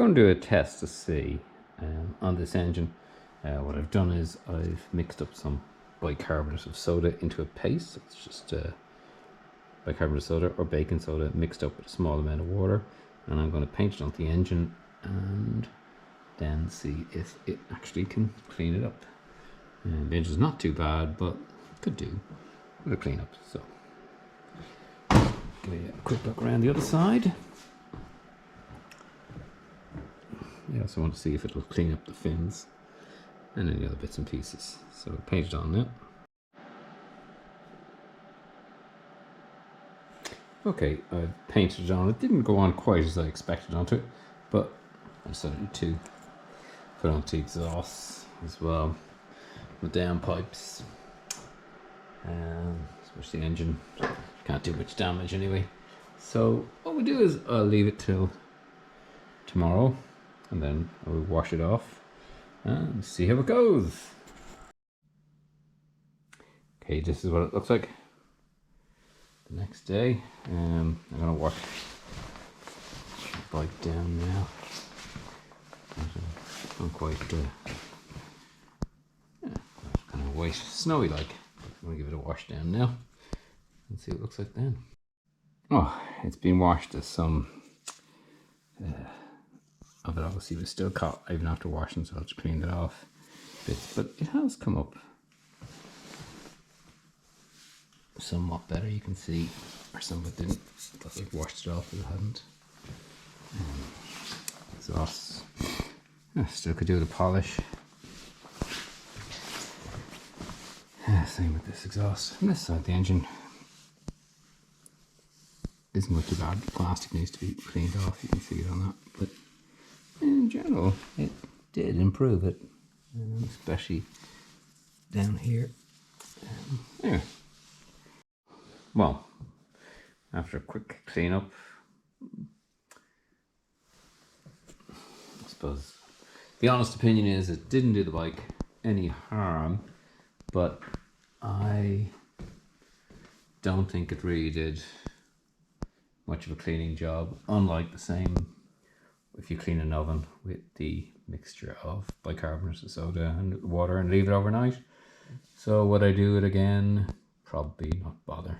going to do a test to see on this engine. What I've done is I've mixed up some bicarbonate of soda into a paste. It's just bicarbonate of soda or baking soda mixed up with a small amount of water, and I'm going to paint it onto the engine and then see if it actually can clean it up. And the engine's not too bad, but could do with a clean up. So give me a quick look around the other side. I also want to see if it'll clean up the fins and any other bits and pieces. So paint it on now. Okay, I've painted it on. It didn't go on quite as I expected onto it, but I decided to put onto the exhausts as well, the downpipes, especially the engine. Can't do much damage anyway. So what we do is I'll leave it till tomorrow, and then I'll wash it off and see how it goes. Okay, this is what it looks like the next day. I'm gonna wash the bike down now. Not quite kind of white, snowy like. I'm gonna give it a wash down now and see what it looks like then. Oh, it's been washed. There's some of it obviously was still caught even after washing, so I'll just clean it off bits, but it has come up somewhat better. You can see, or some of it didn't. I thought I'd washed it off, but it hadn't. Exhausts, still could do with a polish. Same with this exhaust. And this side of the engine isn't much too bad. The plastic needs to be cleaned off. You can see it on that, but in general, it did improve it, especially down here. Anyway, well, after a quick cleanup, I suppose the honest opinion is it didn't do the bike any harm, but I don't think it really did much of a cleaning job, unlike the same if you clean an oven with the mixture of bicarbonate of soda and water and leave it overnight. So would I do it again? Probably not bother.